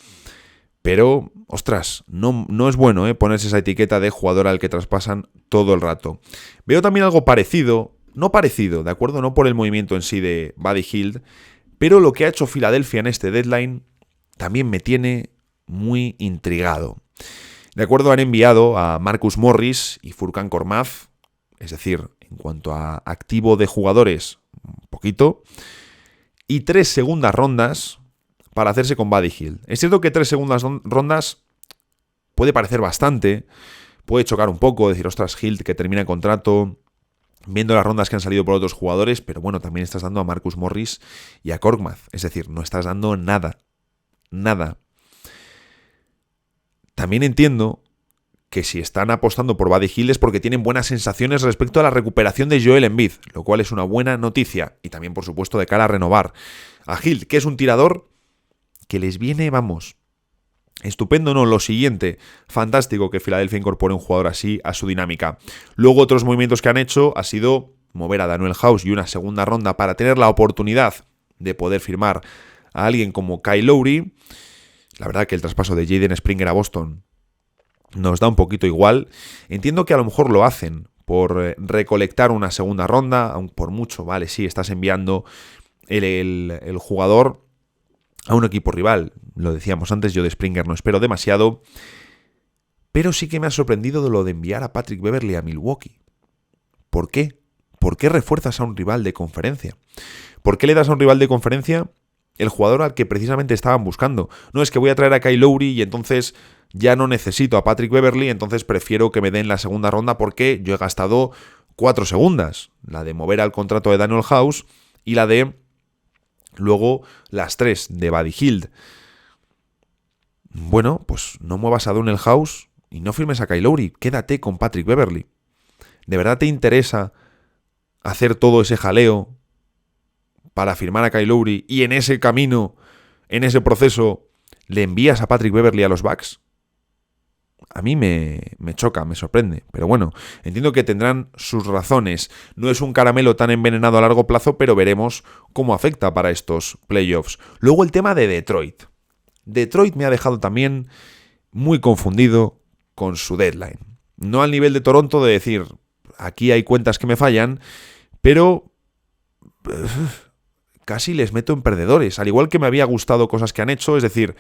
Pero, ostras, no es bueno ponerse esa etiqueta de jugador al que traspasan todo el rato. Veo también algo parecido, no parecido, ¿de acuerdo? No por el movimiento en sí de Buddy Hield, pero lo que ha hecho Filadelfia en este deadline también me tiene muy intrigado. De acuerdo, han enviado a Marcus Morris y Furkan Korkmaz, es decir, en cuanto a activo de jugadores, un poquito, y 3 segundas rondas para hacerse con Buddy Hield. Es cierto que 3 segundas rondas puede parecer bastante, puede chocar un poco, decir, ostras, Hield que termina el contrato, viendo las rondas que han salido por otros jugadores, pero bueno, también estás dando a Marcus Morris y a Korkmaz, es decir, no estás dando nada nada. También entiendo que si están apostando por Buddy Hield es porque tienen buenas sensaciones respecto a la recuperación de Joel Embiid, lo cual es una buena noticia, y también, por supuesto, de cara a renovar a Hield, que es un tirador que les viene, vamos, estupendo, ¿no? Lo siguiente, fantástico que Filadelfia incorpore un jugador así a su dinámica. Luego otros movimientos que han hecho ha sido mover a Danuel House y una segunda ronda para tener la oportunidad de poder firmar a alguien como Kyle Lowry. La verdad que el traspaso de Jaden Springer a Boston nos da un poquito igual. Entiendo que a lo mejor lo hacen por recolectar una segunda ronda, aun por mucho, vale, sí, estás enviando el jugador a un equipo rival. Lo decíamos antes, yo de Springer no espero demasiado, pero sí que me ha sorprendido de lo de enviar a Patrick Beverley a Milwaukee. ¿Por qué? ¿Por qué refuerzas a un rival de conferencia? ¿Por qué le das a un rival de conferencia el jugador al que precisamente estaban buscando? No es que voy a traer a Kyle Lowry y entonces ya no necesito a Patrick Beverley, entonces prefiero que me den la segunda ronda porque yo he gastado 4 segundas. La de mover al contrato de Danuel House y la de luego las 3 de Buddy Hield. Bueno, pues no muevas a Danuel House y no firmes a Kyle Lowry. Quédate con Patrick Beverley. ¿De verdad te interesa hacer todo ese jaleo para firmar a Kyle Lowry y en ese camino, en ese proceso, le envías a Patrick Beverley a los Bucks? A mí me choca, me sorprende, pero bueno, entiendo que tendrán sus razones. No es un caramelo tan envenenado a largo plazo, pero veremos cómo afecta para estos playoffs. Luego el tema de Detroit. Detroit me ha dejado también muy confundido con su deadline. No al nivel de Toronto de decir, aquí hay cuentas que me fallan, pero casi les meto en perdedores. Al igual que me había gustado cosas que han hecho, es decir,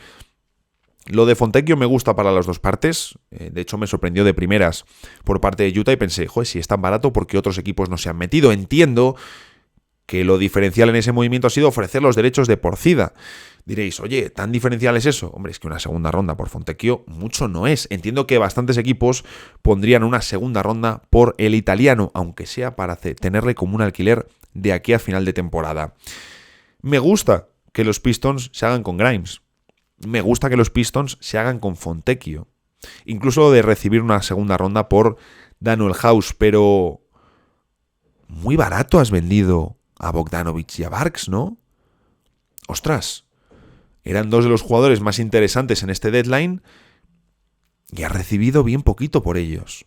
lo de Fontecchio me gusta para las dos partes. De hecho, me sorprendió de primeras por parte de Utah y pensé, joder, si es tan barato, ¿por qué otros equipos no se han metido? Entiendo que lo diferencial en ese movimiento ha sido ofrecer los derechos de Porcida. Diréis, oye, ¿tan diferencial es eso? Hombre, es que una segunda ronda por Fontecchio mucho no es. Entiendo que bastantes equipos pondrían una segunda ronda por el italiano, aunque sea para tenerle como un alquiler de aquí a final de temporada. Me gusta que los Pistons se hagan con Grimes. Me gusta que los Pistons se hagan con Fontecchio. Incluso de recibir una segunda ronda por Danuel House, pero muy barato has vendido a Bogdanovic y a Barks, ¿no? Ostras, eran dos de los jugadores más interesantes en este deadline y has recibido bien poquito por ellos.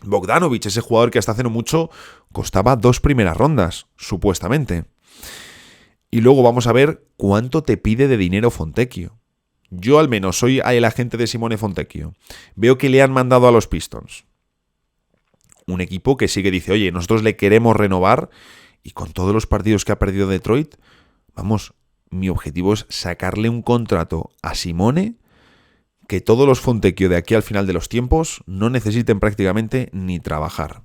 Bogdanovic, ese jugador que hasta hace no mucho costaba 2 primeras rondas, supuestamente. Y luego vamos a ver cuánto te pide de dinero Fontecchio. Yo al menos soy el agente de Simone Fontecchio. Veo que le han mandado a los Pistons. Un equipo que sí que dice, oye, nosotros le queremos renovar y con todos los partidos que ha perdido Detroit, vamos, mi objetivo es sacarle un contrato a Simone que todos los Fontecchio de aquí al final de los tiempos no necesiten prácticamente ni trabajar.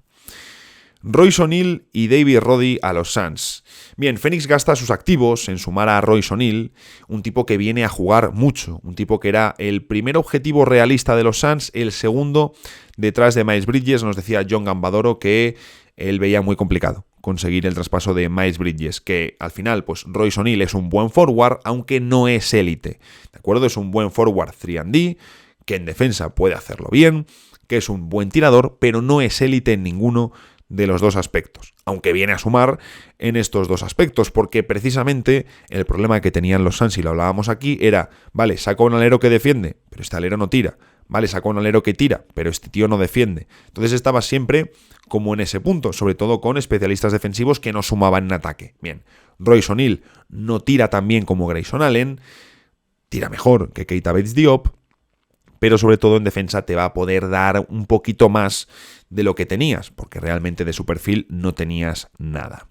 Royce O'Neal y David Roddy a los Suns. Bien, Phoenix gasta sus activos en sumar a Royce O'Neal, un tipo que viene a jugar mucho, un tipo que era el primer objetivo realista de los Suns, el segundo detrás de Miles Bridges. Nos decía John Gambadoro que él veía muy complicado conseguir el traspaso de Miles Bridges, que al final, pues Royce O'Neal es un buen forward, aunque no es élite, ¿de acuerdo? Es un buen forward 3&D, que en defensa puede hacerlo bien, que es un buen tirador, pero no es élite en ninguno de los dos aspectos, aunque viene a sumar en estos dos aspectos, porque precisamente el problema que tenían los Suns, y lo hablábamos aquí, era, vale, saco un alero que defiende, pero este alero no tira, vale, saco un alero que tira, pero este tío no defiende. Entonces estaba siempre como en ese punto, sobre todo con especialistas defensivos que no sumaban en ataque. Bien, Royce O'Neal no tira tan bien como Grayson Allen, tira mejor que Keita Bates-Diop, pero sobre todo en defensa te va a poder dar un poquito más de lo que tenías, porque realmente de su perfil no tenías nada.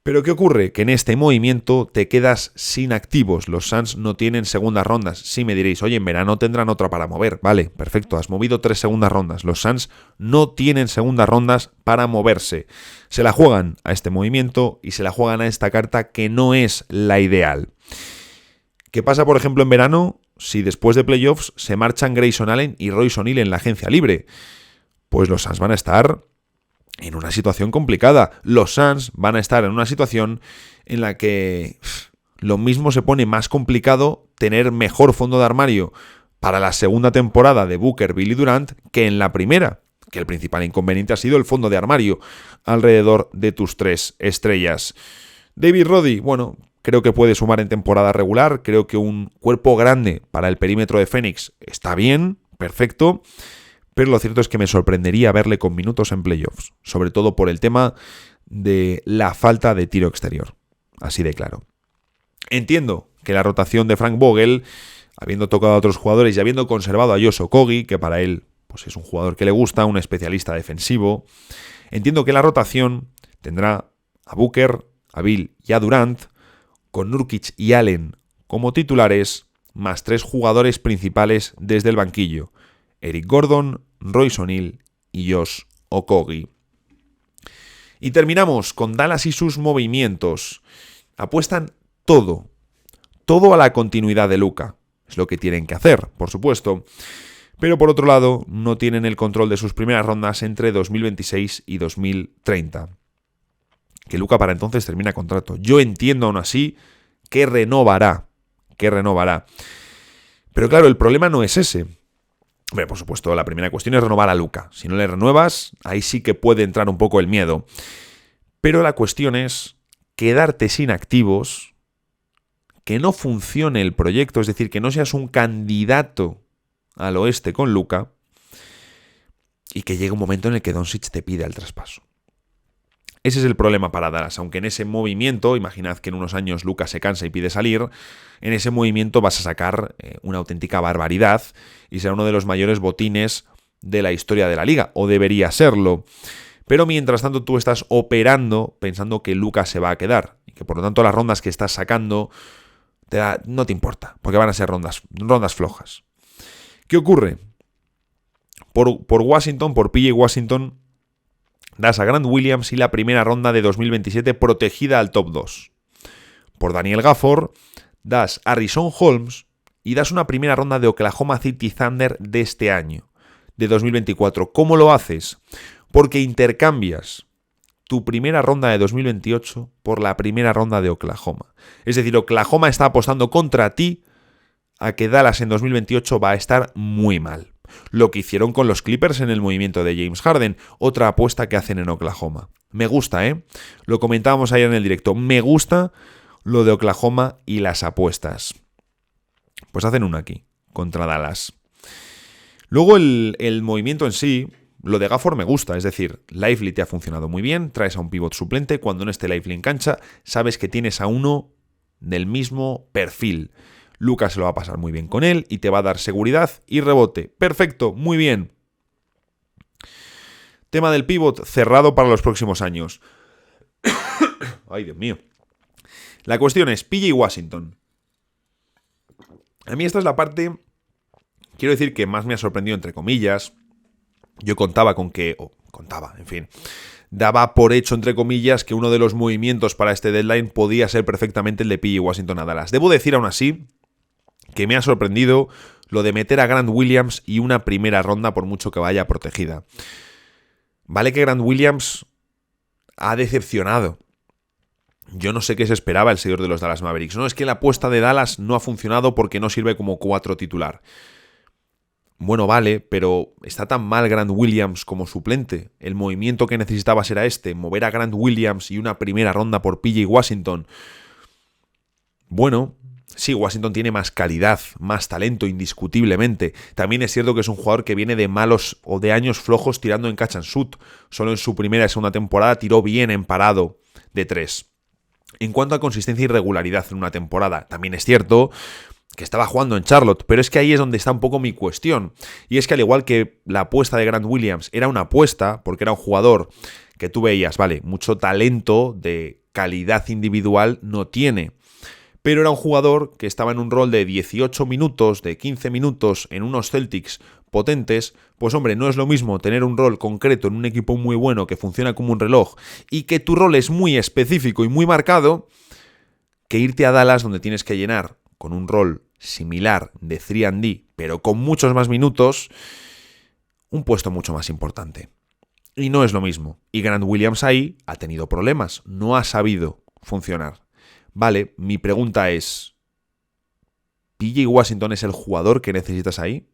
Pero ¿qué ocurre? Que en este movimiento te quedas sin activos. Los Suns no tienen segundas rondas. Sí me diréis, oye, en verano tendrán otra para mover. Vale, perfecto, has movido 3 segundas rondas. Los Suns no tienen segundas rondas para moverse. Se la juegan a este movimiento y se la juegan a esta carta que no es la ideal. ¿Qué pasa, por ejemplo, en verano si después de playoffs se marchan Grayson Allen y Royce O'Neal en la agencia libre? Pues los Suns van a estar en una situación complicada. Los Suns van a estar en una situación en la que lo mismo se pone más complicado tener mejor fondo de armario para la segunda temporada de Booker, Bill y Durant que en la primera, que el principal inconveniente ha sido el fondo de armario alrededor de tus 3 estrellas. David Roddy, bueno, creo que puede sumar en temporada regular, creo que un cuerpo grande para el perímetro de Phoenix está bien, perfecto, pero lo cierto es que me sorprendería verle con minutos en playoffs, sobre todo por el tema de la falta de tiro exterior, así de claro. Entiendo que la rotación de Frank Vogel, habiendo tocado a otros jugadores y habiendo conservado a Josh Okogie, que para él pues es un jugador que le gusta, un especialista defensivo, entiendo que la rotación tendrá a Booker, a Bill y a Durant, con Nurkic y Allen como titulares, más 3 jugadores principales desde el banquillo, Eric Gordon, Royce O'Neal y Josh Okogie. Y terminamos con Dallas y sus movimientos. Apuestan todo a la continuidad de Luka. Es lo que tienen que hacer, por supuesto. Pero por otro lado, no tienen el control de sus primeras rondas entre 2026 y 2030. Que Luka para entonces termina contrato. Yo entiendo aún así que renovará. Pero claro, el problema no es ese. Hombre, por supuesto, la primera cuestión es renovar a Luka. Si no le renuevas, ahí sí que puede entrar un poco el miedo. Pero la cuestión es quedarte sin activos, que no funcione el proyecto, es decir, que no seas un candidato al oeste con Luka y que llegue un momento en el que Doncic te pida el traspaso. Ese es el problema para Dallas, aunque en ese movimiento, imaginad que en unos años Luka se cansa y pide salir, en ese movimiento vas a sacar una auténtica barbaridad y será uno de los mayores botines de la historia de la liga, o debería serlo. Pero mientras tanto tú estás operando pensando que Luka se va a quedar y que por lo tanto las rondas que estás sacando no te importa, porque van a ser rondas flojas. ¿Qué ocurre? Por Washington, por PJ Washington, das a Grant Williams y la primera ronda de 2027 protegida al top 2. Por Daniel Gafford, das a Richaun Holmes y das una primera ronda de Oklahoma City Thunder de este año, de 2024. ¿Cómo lo haces? Porque intercambias tu primera ronda de 2028 por la primera ronda de Oklahoma. Es decir, Oklahoma está apostando contra ti a que Dallas en 2028 va a estar muy mal. Lo que hicieron con los Clippers en el movimiento de James Harden, otra apuesta que hacen en Oklahoma. Me gusta, Lo comentábamos ayer en el directo. Me gusta lo de Oklahoma y las apuestas. Pues hacen una aquí, contra Dallas. Luego el movimiento en sí, lo de Gafford me gusta, es decir, Lively te ha funcionado muy bien, traes a un pivot suplente, cuando no esté Lively en cancha, sabes que tienes a uno del mismo perfil. Luka se lo va a pasar muy bien con él y te va a dar seguridad y rebote. Perfecto, muy bien. Tema del pivot cerrado para los próximos años. Ay, Dios mío. La cuestión es PJ Washington. A mí esta es la parte, quiero decir, que más me ha sorprendido, entre comillas. Yo daba por hecho, entre comillas, que uno de los movimientos para este deadline podía ser perfectamente el de PJ Washington a Dallas. Debo decir aún así que me ha sorprendido lo de meter a Grant Williams y una primera ronda por mucho que vaya protegida. Vale que Grant Williams ha decepcionado. Yo no sé qué se esperaba el seguidor de los Dallas Mavericks. No, es que la apuesta de Dallas no ha funcionado porque no sirve como 4 titular. Bueno, vale, pero está tan mal Grant Williams como suplente. El movimiento que necesitabas era mover a Grant Williams y una primera ronda por PJ Washington. Bueno, sí, Washington tiene más calidad, más talento, indiscutiblemente. También es cierto que es un jugador que viene de malos o de años flojos tirando en catch and shoot. Solo en su primera y segunda temporada tiró bien en parado de 3. En cuanto a consistencia y regularidad en una temporada, también es cierto que estaba jugando en Charlotte, pero es que ahí es donde está un poco mi cuestión. Y es que al igual que la apuesta de Grant Williams era una apuesta, porque era un jugador que tú veías, vale, mucho talento de calidad individual no tiene, pero era un jugador que estaba en un rol de 18 minutos, de 15 minutos en unos Celtics potentes, pues hombre, no es lo mismo tener un rol concreto en un equipo muy bueno que funciona como un reloj y que tu rol es muy específico y muy marcado, que irte a Dallas donde tienes que llenar con un rol similar de 3&D, pero con muchos más minutos, un puesto mucho más importante. Y no es lo mismo. Y Grant Williams ahí ha tenido problemas, no ha sabido funcionar. Vale, mi pregunta es, ¿PJ Washington es el jugador que necesitas ahí?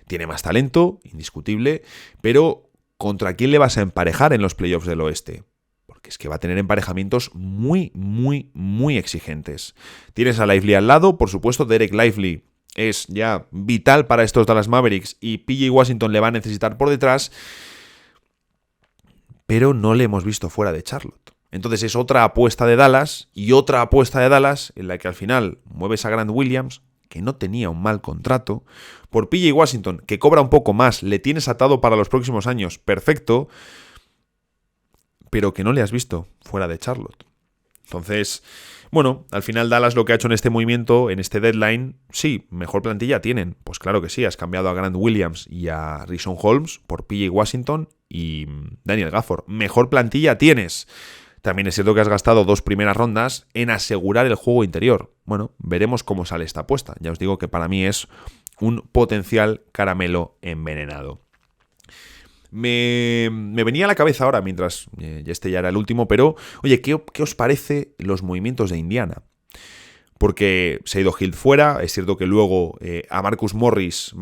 Tiene más talento, indiscutible, pero ¿contra quién le vas a emparejar en los playoffs del oeste? Porque es que va a tener emparejamientos muy, muy, muy exigentes. Tienes a Lively al lado, por supuesto, Derek Lively es ya vital para estos Dallas Mavericks y PJ Washington le va a necesitar por detrás, pero no le hemos visto fuera de Charlotte. Entonces es otra apuesta de Dallas y otra apuesta de Dallas en la que al final mueves a Grant Williams, que no tenía un mal contrato, por PJ Washington, que cobra un poco más, le tienes atado para los próximos años, perfecto, pero que no le has visto fuera de Charlotte. Entonces, bueno, al final Dallas lo que ha hecho en este movimiento, en este deadline, sí, mejor plantilla tienen. Pues claro que sí, has cambiado a Grant Williams y a Richaun Holmes por PJ Washington y Daniel Gafford. Mejor plantilla tienes. También es cierto que has gastado 2 primeras rondas en asegurar el juego interior. Bueno, veremos cómo sale esta apuesta. Ya os digo que para mí es un potencial caramelo envenenado. Me venía a la cabeza ahora, mientras este ya era el último, pero oye, ¿qué os parece los movimientos de Indiana? Porque se ha ido Hill fuera, es cierto que luego a Marcus Morris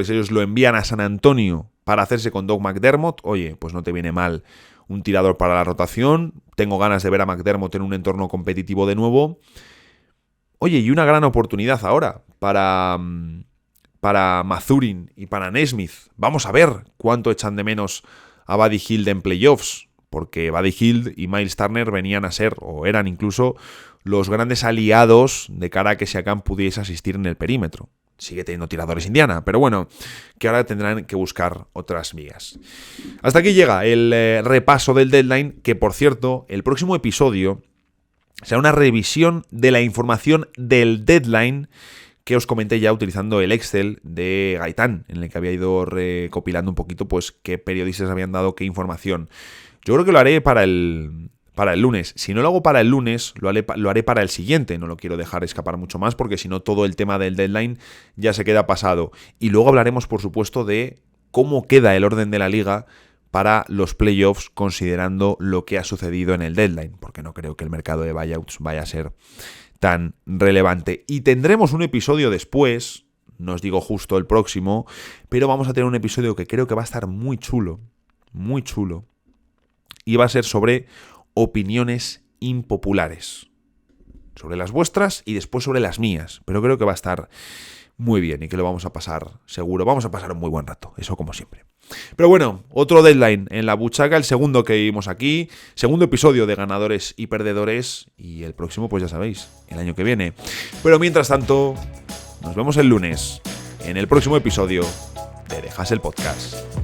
ellos lo envían a San Antonio para hacerse con Doug McDermott. Oye, pues no te viene mal un tirador para la rotación, tengo ganas de ver a McDermott en un entorno competitivo de nuevo. Oye, y una gran oportunidad ahora para Mathurin y para Nesmith. Vamos a ver cuánto echan de menos a Buddy Hield en playoffs, porque Buddy Hield y Miles Turner venían a ser, o eran incluso, los grandes aliados de cara a que Siakam pudiese asistir en el perímetro. Sigue teniendo tiradores Indiana, pero bueno, que ahora tendrán que buscar otras vías. Hasta aquí llega el repaso del deadline, que por cierto, el próximo episodio será una revisión de la información del deadline que os comenté ya utilizando el Excel de Gaitán, en el que había ido recopilando un poquito pues qué periodistas habían dado qué información. Yo creo que lo haré para el lunes. Si no lo hago para el lunes, lo haré para el siguiente. No lo quiero dejar escapar mucho más porque si no todo el tema del deadline ya se queda pasado. Y luego hablaremos, por supuesto, de cómo queda el orden de la liga para los playoffs considerando lo que ha sucedido en el deadline, porque no creo que el mercado de buyouts vaya a ser tan relevante. Y tendremos un episodio después, no os digo justo el próximo, pero vamos a tener un episodio que creo que va a estar muy chulo, y va a ser sobre opiniones impopulares, sobre las vuestras y después sobre las mías, pero creo que va a estar muy bien y que lo vamos a pasar seguro, vamos a pasar un muy buen rato, eso como siempre. Pero bueno, otro deadline en la buchaca, el segundo que vimos aquí, segundo episodio de ganadores y perdedores, y el próximo pues ya sabéis, el año que viene. Pero mientras tanto, nos vemos el lunes en el próximo episodio de The Hustle Podcast.